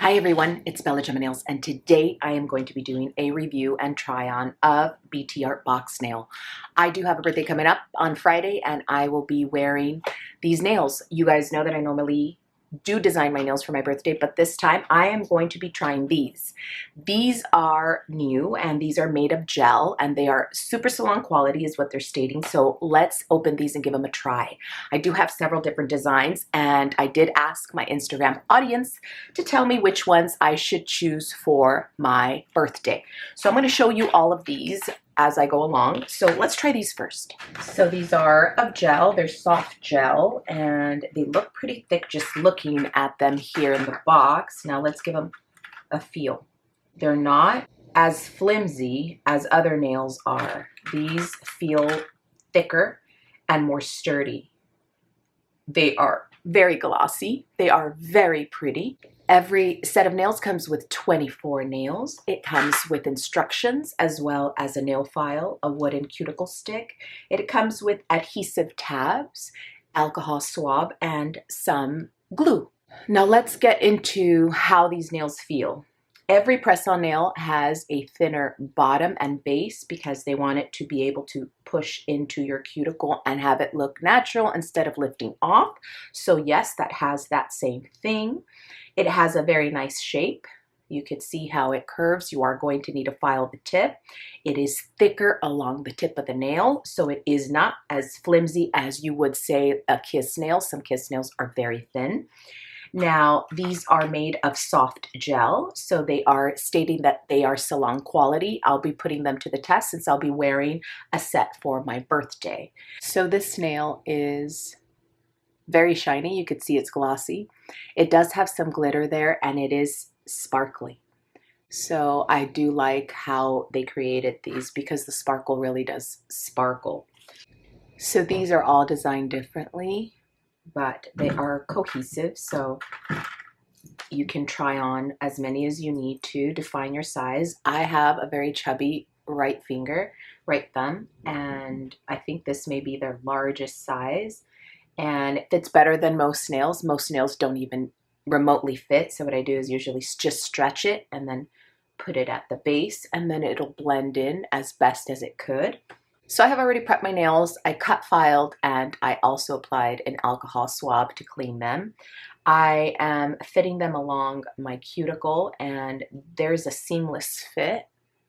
Hi everyone, it's BellaGemaNails, and today I am going to be doing a review and try on of BTArtbox nail. I do have a birthday coming up on Friday and I will be wearing these nails. You guys know that I normally do design my nails for my birthday, but this time I am going to be trying these. These are new and these are made of gel and they are super salon quality is what they're stating. So let's open these and give them a try. I do have several different designs and I did ask my Instagram audience to tell me which ones I should choose for my birthday. So I'm going to show you all of these as I go along. So let's try these first. So these are of gel. They're soft gel and they look pretty thick just looking at them here in the box. Now let's give them a feel. They're not as flimsy as other nails are. These feel thicker and more sturdy. They are very glossy. They are very pretty. Every set of nails comes with 24 nails. It comes with instructions as well as a nail file, a wooden cuticle stick. It comes with adhesive tabs, alcohol swab, and some glue. Now let's get into how these nails feel. Every press-on nail has a thinner bottom and base because they want it to be able to push into your cuticle and have it look natural instead of lifting off. So yes, that has that same thing. It has a very nice shape. You can see how it curves. You are going to need to file the tip. It is thicker along the tip of the nail, so it is not as flimsy as you would say a kiss nail. Some kiss nails are very thin. Now, these are made of soft gel, so they are stating that they are salon quality. I'll be putting them to the test since I'll be wearing a set for my birthday. So this nail is very shiny. You can see it's glossy. It does have some glitter there and it is sparkly. So I do like how they created these because the sparkle really does sparkle. So these are all designed differently, but they are cohesive, so you can try on as many as you need to define your size. I have a very chubby right thumb, and I think this may be their largest size, and it fits better than most nails. Most nails don't even remotely fit, so what I do is usually just stretch it and then put it at the base, and then it'll blend in as best as it could. So I have already prepped my nails. I cut filed and I also applied an alcohol swab to clean them. I am fitting them along my cuticle and there's a seamless fit.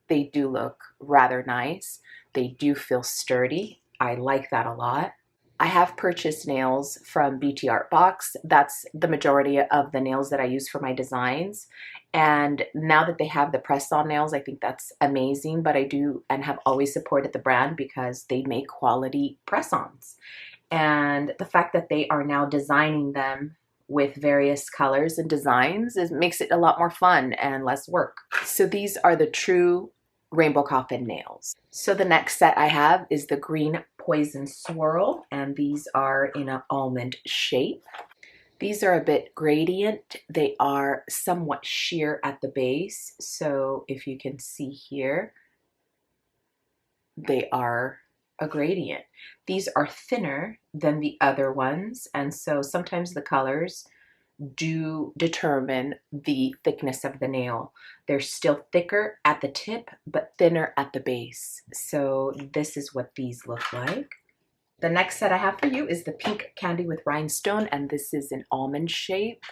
They do look rather nice. They do feel sturdy. I like that a lot. I have purchased nails from BTArtbox. That's the majority of the nails that I use for my designs. And now that they have the press-on nails, I think that's amazing. But I do and have always supported the brand because they make quality press-ons. And the fact that they are now designing them with various colors and designs makes it a lot more fun and less work. So these are the true Rainbow Coffin nails. So the next set I have is the Green Poison Swirl, and these are in an almond shape. These are a bit gradient. They are somewhat sheer at the base. So if you can see here, they are a gradient. These are thinner than the other ones, and so sometimes the colors do determine the thickness of the nail. They're still thicker at the tip, but thinner at the base. So this is what these look like. The next set I have for you is the Pink Candy with Rhinestone, and this is an almond shape.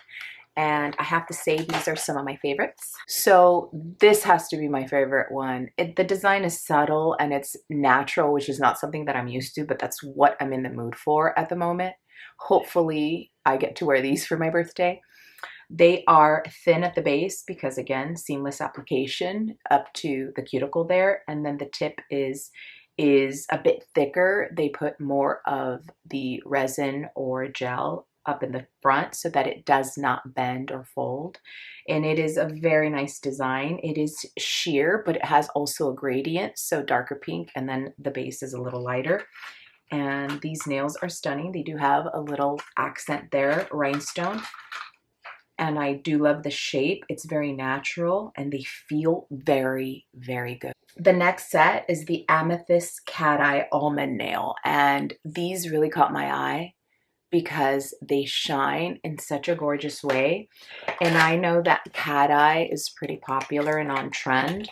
And I have to say these are some of my favorites. So this has to be my favorite one. The design is subtle and it's natural, which is not something that I'm used to, but that's what I'm in the mood for at the moment. Hopefully I get to wear these for my birthday. They are thin at the base because, again, seamless application up to the cuticle there, and then the tip is a bit thicker. They put more of the resin or gel up in the front so that it does not bend or fold, and it is a very nice design. It is sheer, but it has also a gradient, so darker pink, and then the base is a little lighter. And these nails are stunning. They do have a little accent there, rhinestone. And I do love the shape. It's very natural and they feel very, very good. The next set is the Amethyst Cat Eye Almond Nail. And these really caught my eye. because they shine in such a gorgeous way. And I know that cat eye is pretty popular and on trend.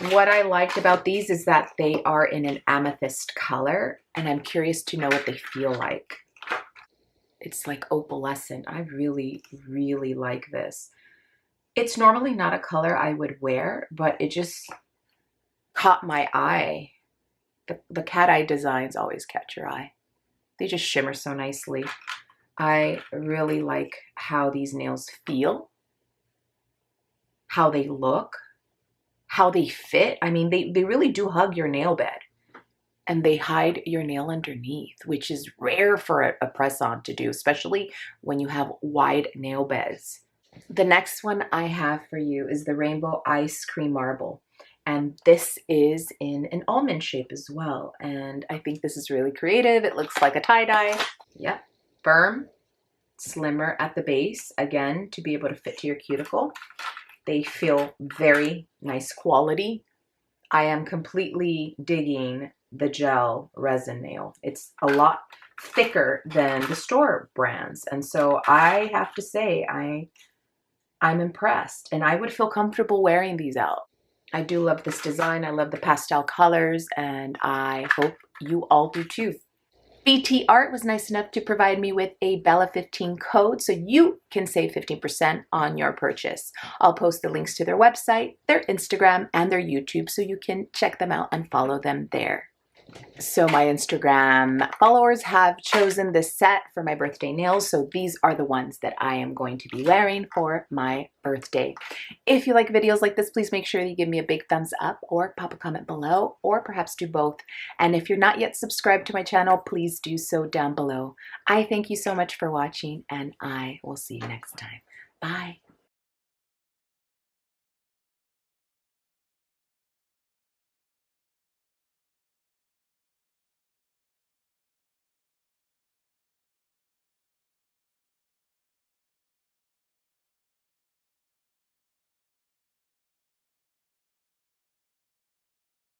What I liked about these is that they are in an amethyst color, and I'm curious to know what they feel like. It's like opalescent. I really, really like this. It's normally not a color I would wear, but it just caught my eye. The cat eye designs always catch your eye. They just shimmer so nicely. I really like how these nails feel, how they look, how they fit. I mean, they really do hug your nail bed, and they hide your nail underneath, which is rare for a press-on to do, especially when you have wide nail beds. The next one I have for you is the Rainbow Ice Cream Marble. And this is in an almond shape as well. And I think this is really creative. It looks like a tie-dye. Yep, firm, slimmer at the base, again, to be able to fit to your cuticle. They feel very nice quality. I am completely digging the gel resin nail. It's a lot thicker than the store brands. And so I have to say, I'm impressed, and I would feel comfortable wearing these out. I do love this design. I love the pastel colors, and I hope you all do too. BT Art was nice enough to provide me with a Bella15 code so you can save 15% on your purchase. I'll post the links to their website, their Instagram, and their YouTube so you can check them out and follow them there. So my Instagram followers have chosen this set for my birthday nails. So these are the ones that I am going to be wearing for my birthday. If you like videos like this, please make sure you give me a big thumbs up or pop a comment below, or perhaps do both. And if you're not yet subscribed to my channel, please do so down below. I thank you so much for watching, and I will see you next time. Bye.